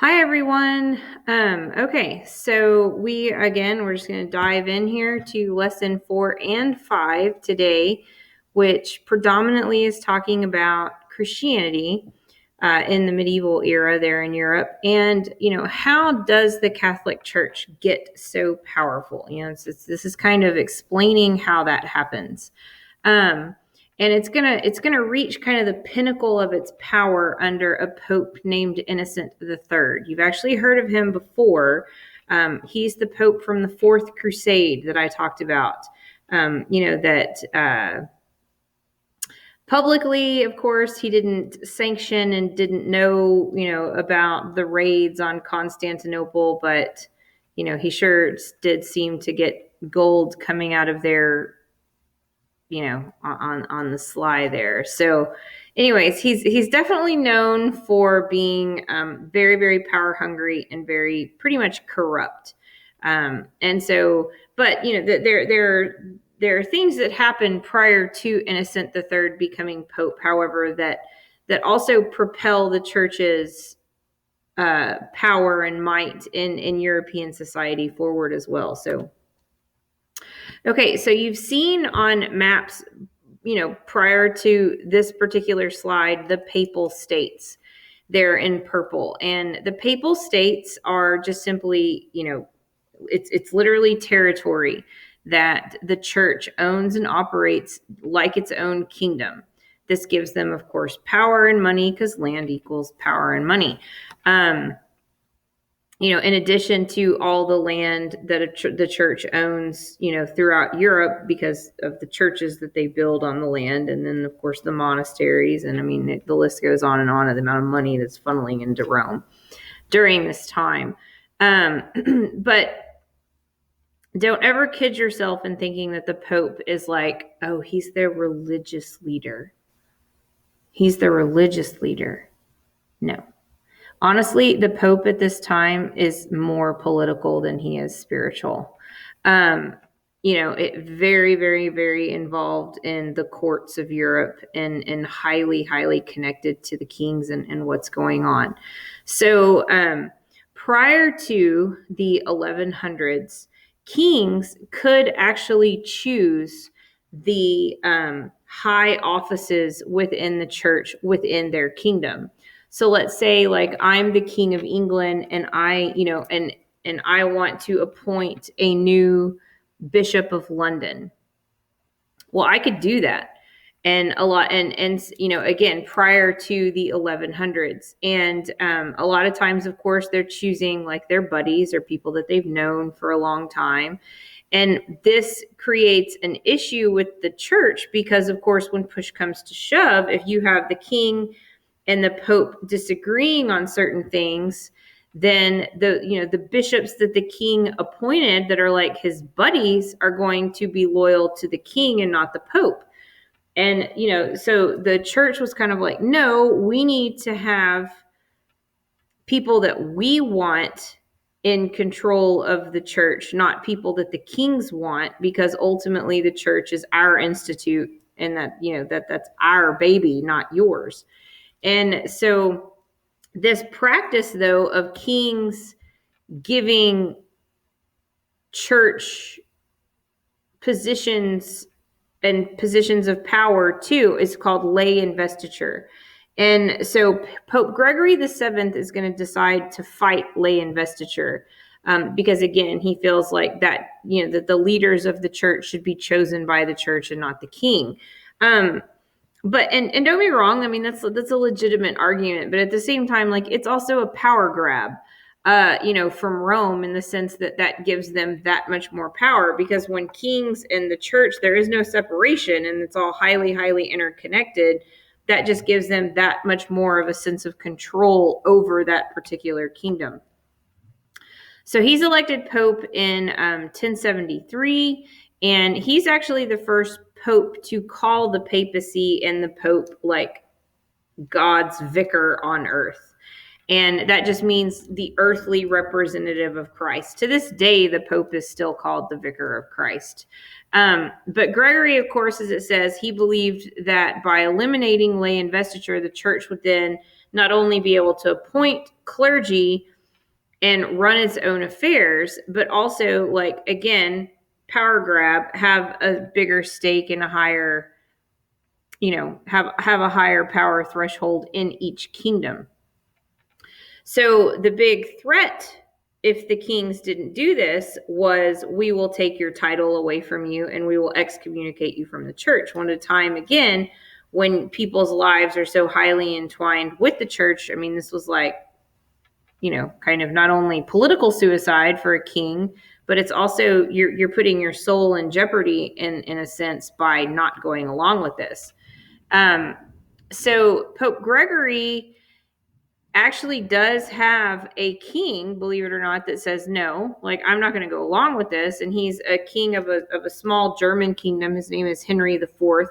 Hi everyone. Okay, so we're just going to dive in here to lesson 4 and 5 today, which predominantly is talking about Christianity in the medieval era there in Europe, and how does the Catholic Church get so powerful? This is kind of explaining how that happens. Um, and it's gonna reach kind of the pinnacle of its power under a pope named Innocent the Third. You've actually heard of him before. He's the pope from the Fourth Crusade that I talked about. That publicly, of course, he didn't sanction and didn't know, about the raids on Constantinople, but he sure did seem to get gold coming out of there, on the sly there. So anyways, he's definitely known for being very, very power hungry and very pretty much corrupt. And so, but there are things that happened prior to Innocent the Third becoming pope, however, that also propel the church's power and might in European society forward as well. So okay, so you've seen on maps, prior to this particular slide, the Papal States. They're in purple, and the Papal States are just simply, it's literally territory that the church owns and operates like its own kingdom. This gives them, of course, power and money because land equals power and money. In addition to all the land that the church owns, throughout Europe because of the churches that they build on the land. And then, of course, the monasteries. And I mean, the list goes on and on of the amount of money that's funneling into Rome during this time. But don't ever kid yourself in thinking that the Pope is like, oh, he's their religious leader. He's the religious leader. No. Honestly, the Pope at this time is more political than he is spiritual. It very, very, very involved in the courts of Europe and highly, highly connected to the kings and what's going on. So prior to the 1100s, kings could actually choose the high offices within the church within their kingdom. So let's say like I'm the king of England and and I want to appoint a new bishop of London. Well, I could do that. And a lot and again prior to the 1100s, and a lot of times, of course, they're choosing like their buddies or people that they've known for a long time. And this creates an issue with the church because, of course, when push comes to shove, if you have the king and the Pope disagreeing on certain things, then the bishops that the king appointed that are like his buddies are going to be loyal to the king and not the Pope. And so the church was kind of like, no, we need to have people that we want in control of the church, not people that the kings want, because ultimately the church is our institute, and that's our baby, not yours. And so this practice, though, of kings giving church positions and positions of power too is called lay investiture. And so Pope Gregory the Seventh is going to decide to fight lay investiture because, again, he feels like that, that the leaders of the church should be chosen by the church and not the king. But and don't be wrong, I mean that's a legitimate argument, but at the same time, like, it's also a power grab, from Rome, in the sense that that gives them that much more power, because when kings and the church, there is no separation and it's all highly, highly interconnected. That just gives them that much more of a sense of control over that particular kingdom. So he's elected pope in 1073, and he's actually the first pope to call the papacy and the pope like God's vicar on earth. And that just means the earthly representative of Christ. To this day, the Pope is still called the Vicar of Christ. But Gregory, of course, as it says, he believed that by eliminating lay investiture, the church would then not only be able to appoint clergy and run its own affairs, but also, like, again, power grab, have a bigger stake and a higher, have a higher power threshold in each kingdom. So the big threat, if the kings didn't do this, was, we will take your title away from you and we will excommunicate you from the church. One at a time, again, when people's lives are so highly entwined with the church. I mean, this was like, kind of not only political suicide for a king, but it's also, you're putting your soul in jeopardy in a sense by not going along with this. So Pope Gregory actually does have a king, believe it or not, that says, no, like, I'm not going to go along with this. And he's a king of a small German kingdom. His name is Henry IV.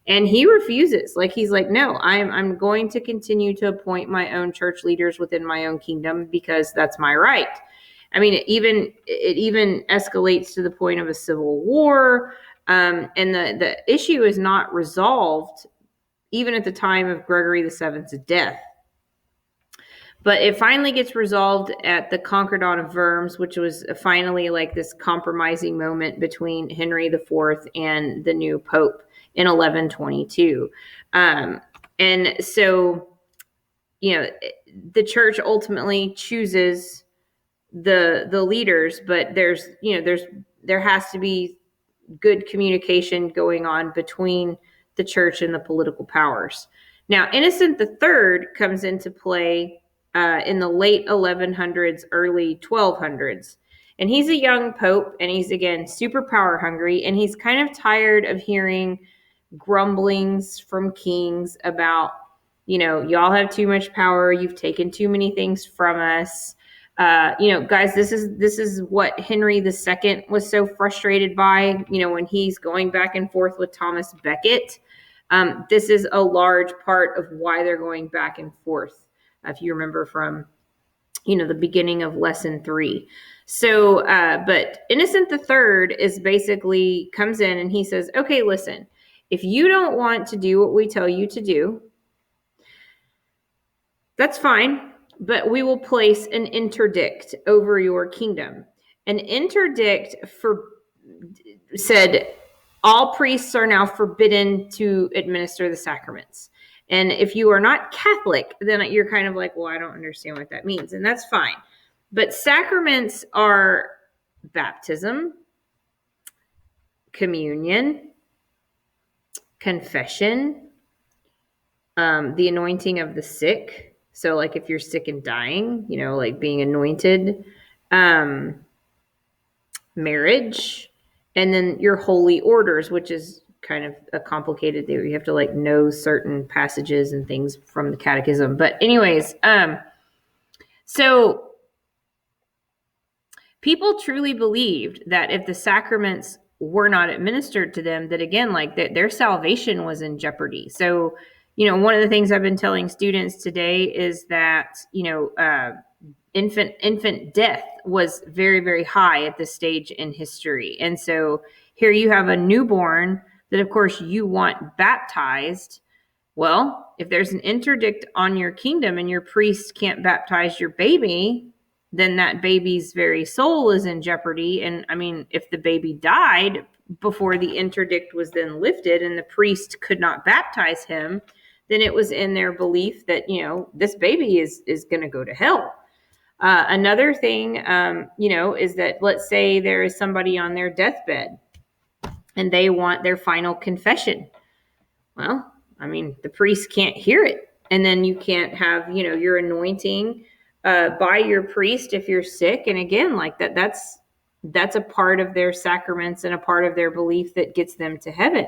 And he refuses. Like, he's like, no, I'm going to continue to appoint my own church leaders within my own kingdom because that's my right. I mean, it even escalates to the point of a civil war. And the issue is not resolved even at the time of Gregory VII's death. But it finally gets resolved at the Concordat of Worms, which was finally like this compromising moment between Henry IV and the new Pope in 1122. And so, the church ultimately chooses the leaders, but there has to be good communication going on between the church and the political powers. Now, Innocent III comes into play in the late 1100s, early 1200s. And he's a young pope, and he's, again, super power hungry, and he's kind of tired of hearing grumblings from kings about, y'all have too much power, you've taken too many things from us. Guys, this is what Henry II was so frustrated by, when he's going back and forth with Thomas Becket. This is a large part of why they're going back and forth. If you remember from, the beginning of lesson 3. So, but Innocent III is basically comes in and he says, okay, listen, if you don't want to do what we tell you to do, that's fine, but we will place an interdict over your kingdom. An interdict said all priests are now forbidden to administer the sacraments. And if you are not Catholic, then you're kind of like, well, I don't understand what that means. And that's fine. But sacraments are baptism, communion, confession, the anointing of the sick. So, like, if you're sick and dying, like being anointed, marriage, and then your holy orders, which is kind of a complicated thing. You have to, like, know certain passages and things from the catechism. But anyways, so people truly believed that if the sacraments were not administered to them, that, again, like, their salvation was in jeopardy. So, one of the things I've been telling students today is that, infant death was very, very high at this stage in history. And so here you have a newborn that, of course, you want baptized. Well, if there's an interdict on your kingdom and your priest can't baptize your baby, then that baby's very soul is in jeopardy. And I mean, if the baby died before the interdict was then lifted and the priest could not baptize him, then it was in their belief that, this baby is going to go to hell. Another thing, is that, let's say there is somebody on their deathbed and they want their final confession. Well, I mean, the priest can't hear it. And then you can't have, your anointing by your priest if you're sick. And again, like that's a part of their sacraments and a part of their belief that gets them to heaven.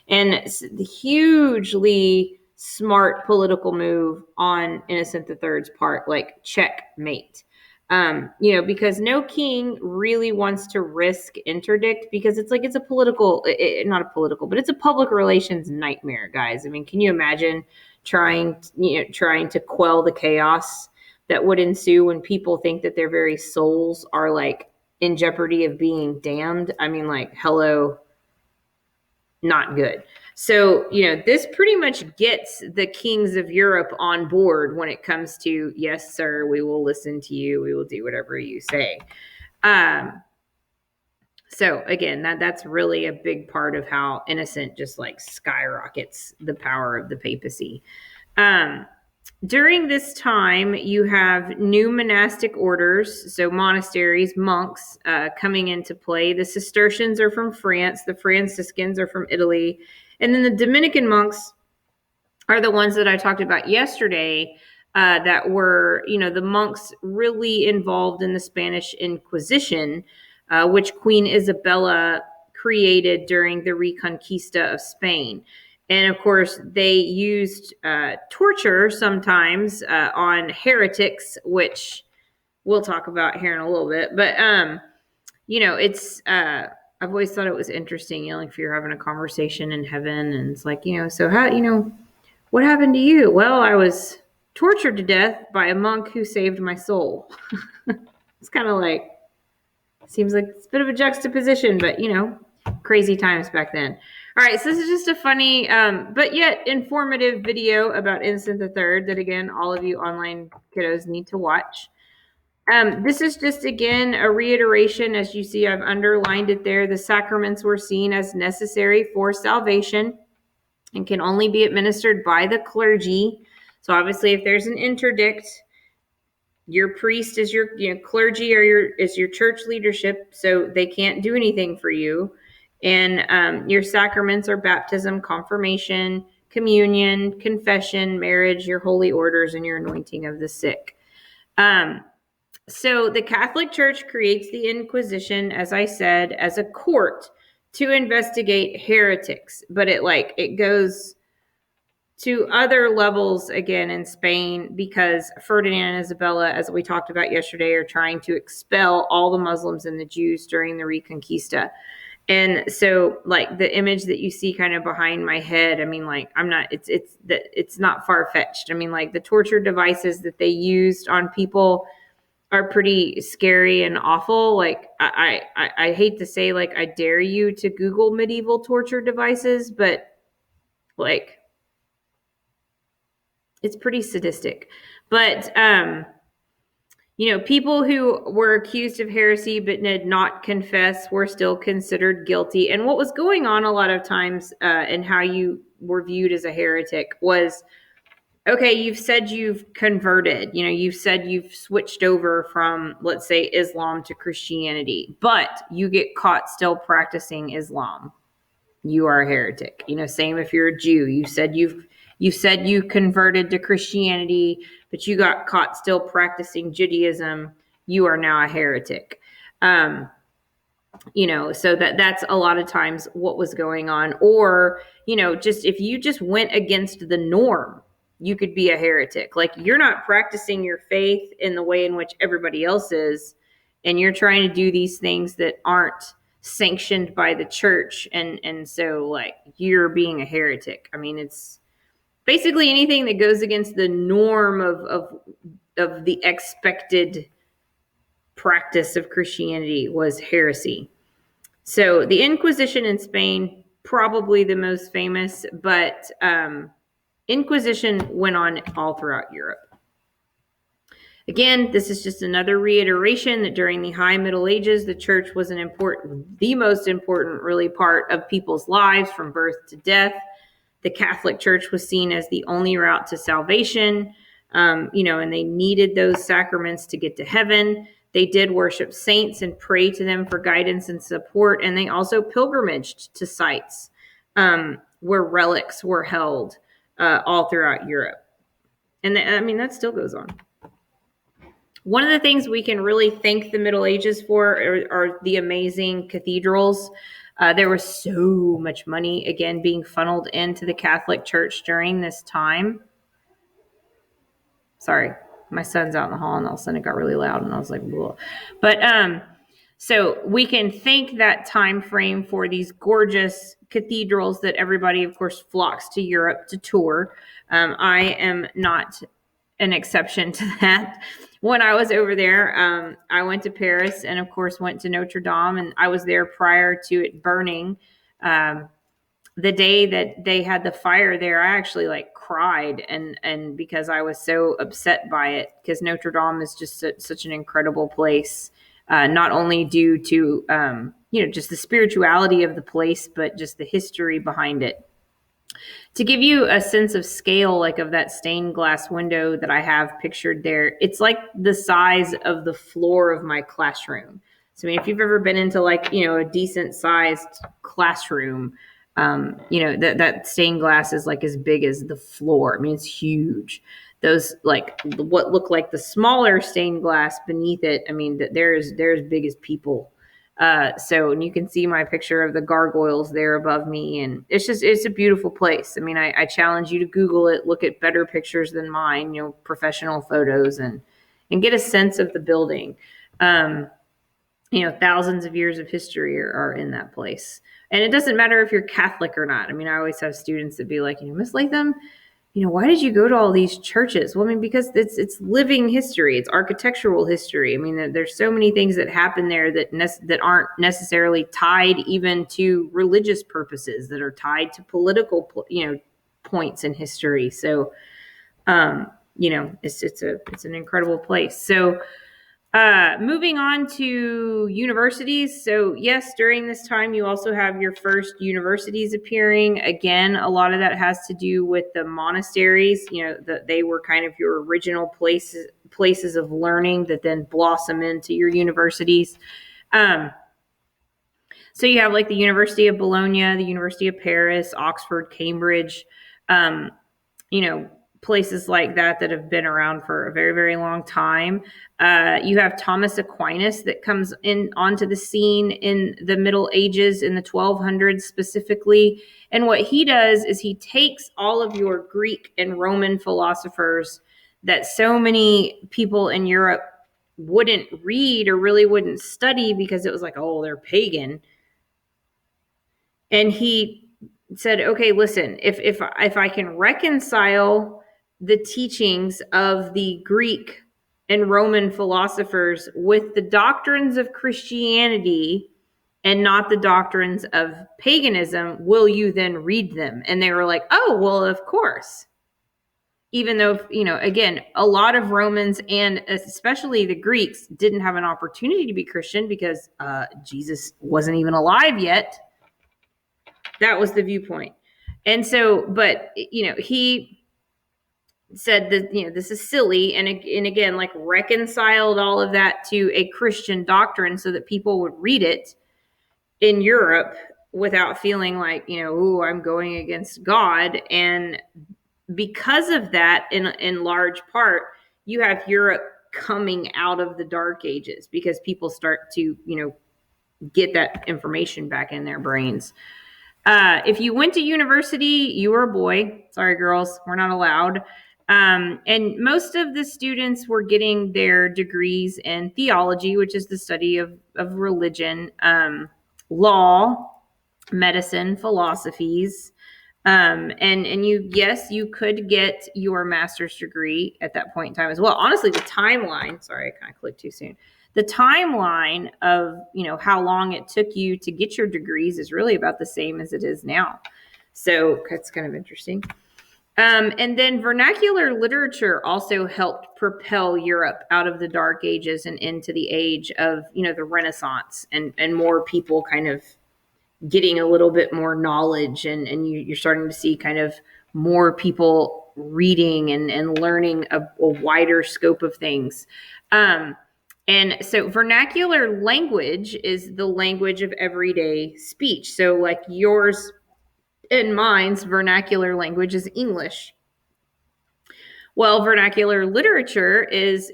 And it's the hugely smart political move on Innocent III's part, like, checkmate. Because no king really wants to risk interdict, because it's a political, not a political, but it's a public relations nightmare, guys. I mean, can you imagine trying to quell the chaos that would ensue when people think that their very souls are, like, in jeopardy of being damned? I mean, like, hello, not good. So, this pretty much gets the kings of Europe on board when it comes to, yes, sir, we will listen to you. We will do whatever you say. So again, that's really a big part of how Innocent just like skyrockets the power of the papacy. During this time, you have new monastic orders, so monasteries, monks coming into play. The Cistercians are from France, the Franciscans are from Italy, and then the Dominican monks are the ones that I talked about yesterday that were, the monks really involved in the Spanish Inquisition, which Queen Isabella created during the Reconquista of Spain. And of course, they used torture sometimes on heretics, which we'll talk about here in a little bit. But, it's, I've always thought it was interesting, like if you're having a conversation in heaven and it's like, so how, what happened to you? Well, I was tortured to death by a monk who saved my soul. It's kind of like, seems like it's a bit of a juxtaposition, but crazy times back then. All right, so this is just a funny, but yet informative video about Innocent III that, again, all of you online kiddos need to watch. This is just, again, a reiteration. As you see, I've underlined it there. The sacraments were seen as necessary for salvation and can only be administered by the clergy. So obviously, if there's an interdict, your priest is your clergy or is your church leadership, so they can't do anything for you. And your sacraments are baptism, confirmation, communion, confession, marriage, your holy orders, and your anointing of the sick. So the Catholic Church creates the Inquisition, as I said, as a court to investigate heretics, but it goes to other levels again in Spain because Ferdinand and Isabella, as we talked about yesterday, are trying to expel all the Muslims and the Jews during the Reconquista. And so, like, the image that you see kind of behind my head, I mean, like, it's not far-fetched. I mean, like, the torture devices that they used on people are pretty scary and awful. Like, I hate to say, like, I dare you to Google medieval torture devices, but, like, it's pretty sadistic. But, people who were accused of heresy but did not confess were still considered guilty. And what was going on a lot of times and how you were viewed as a heretic was, okay, you've said you've converted, you've said you've switched over from, let's say, Islam to Christianity, but you get caught still practicing Islam. You are a heretic. Same if you're a Jew. You said you converted to Christianity, but you got caught still practicing Judaism. You are now a heretic. So that's a lot of times what was going on. Or, just if you just went against the norm, you could be a heretic. Like, you're not practicing your faith in the way in which everybody else is, and you're trying to do these things that aren't sanctioned by the church, and so, like, you're being a heretic. I mean, it's basically anything that goes against the norm of the expected practice of Christianity was heresy. So the Inquisition in Spain, probably the most famous, but Inquisition went on all throughout Europe. Again, this is just another reiteration that during the High Middle Ages, the church was the most important really part of people's lives from birth to death. The Catholic Church was seen as the only route to salvation, and they needed those sacraments to get to heaven. They did worship saints and pray to them for guidance and support, and they also pilgrimaged to sites where relics were held all throughout Europe. And that still goes on. One of the things we can really thank the Middle Ages for are the amazing cathedrals. There was so much money, again, being funneled into the Catholic Church during this time. Sorry, my son's out in the hall, and all of a sudden it got really loud, and I was like, whoa. But so we can thank that time frame for these gorgeous cathedrals that everybody, of course, flocks to Europe to tour. I am not an exception to that. When I was over there, I went to Paris and, of course, went to Notre Dame, and I was there prior to it burning. the day that they had the fire there, I actually like cried and because I was so upset by it, because Notre Dame is just such an incredible place, not only due to just the spirituality of the place, but just the history behind it. To give you a sense of scale, like of that stained glass window that I have pictured there, it's like the size of the floor of my classroom. So, I mean, if you've ever been into like, a decent sized classroom, that stained glass is like as big as the floor. I mean, it's huge. Those like what look like the smaller stained glass beneath it, I mean, they're as big as people. And you can see my picture of the gargoyles there above me, and it's a beautiful place. I mean, I challenge you to Google it, look at better pictures than mine, professional photos, and get a sense of the building. Thousands of years of history are in that place. And it doesn't matter if you're Catholic or not. I mean, I always have students that be like, Miss Latham, why did you go to all these churches? Well, I mean, because it's living history, it's architectural history. I mean, there's so many things that happen there that aren't necessarily tied even to religious purposes, that are tied to political, points in history. So, it's an incredible place. So, moving on to universities. So yes, during this time, you also have your first universities appearing. Again, a lot of that has to do with the monasteries, that they were kind of your original places of learning that then blossom into your universities. So you have like the University of Bologna, the University of Paris, Oxford, Cambridge, places like that have been around for a very, very long time. You have Thomas Aquinas that comes in onto the scene in the Middle Ages, in the 1200s specifically. And what he does is he takes all of your Greek and Roman philosophers that so many people in Europe wouldn't read or really wouldn't study because it was like, oh, they're pagan. And he said, okay, listen, if I can reconcile the teachings of the Greek and Roman philosophers with the doctrines of Christianity and not the doctrines of paganism, will you then read them? And they were like, oh, well, of course. Even though, again, a lot of Romans and especially the Greeks didn't have an opportunity to be Christian because Jesus wasn't even alive yet. That was the viewpoint. And so, but, he said that, this is silly. And again, like reconciled all of that to a Christian doctrine so that people would read it in Europe without feeling like, oh, I'm going against God. And because of that, in large part, you have Europe coming out of the Dark Ages because people start to, get that information back in their brains. If you went to university, you were a boy. Sorry, girls, we're not allowed. And most of the students were getting their degrees in theology, which is the study of religion, law, medicine, philosophies. And you could get your master's degree at that point in time as well. Honestly, the timeline, sorry, I kind of clicked too soon. The timeline of, how long it took you to get your degrees is really about the same as it is now. So that's kind of interesting. And then vernacular literature also helped propel Europe out of the Dark Ages and into the age of, the Renaissance, and more people kind of getting a little bit more knowledge, and you're starting to see kind of more people reading and learning a wider scope of things. And so vernacular language is the language of everyday speech. So like yours and mine's vernacular language is English. Well, vernacular literature is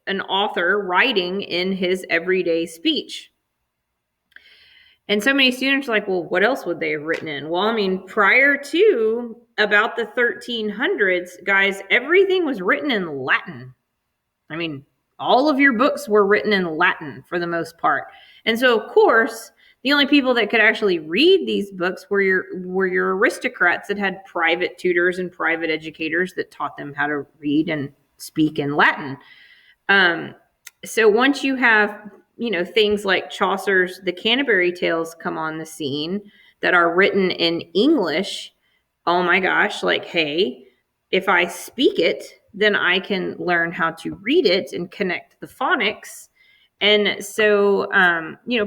an author writing in his everyday speech. And so many students are like, well, what else would they have written in? Well, I mean, prior to about the 1300s, guys, everything was written in Latin. I mean, all of your books were written in Latin for the most part. And so, of course, the only people that could actually read these books were your aristocrats that had private tutors and private educators that taught them how to read and speak in Latin. So once you have, things like Chaucer's The Canterbury Tales come on the scene, that are written in English, oh my gosh, like, hey, if I speak it, then I can learn how to read it and connect the phonics. And so,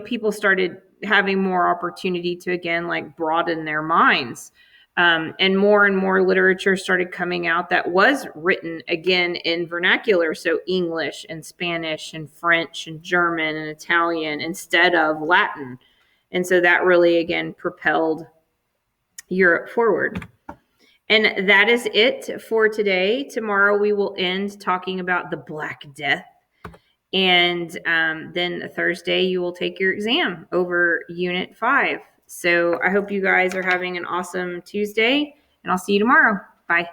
people started having more opportunity to, again, like broaden their minds. And more literature started coming out that was written again in vernacular. So English and Spanish and French and German and Italian instead of Latin. And so that really, again, propelled Europe forward. And that is it for today. Tomorrow we will end talking about the Black Death. And then Thursday you will take your exam over Unit 5. So I hope you guys are having an awesome Tuesday, and I'll see you tomorrow. Bye.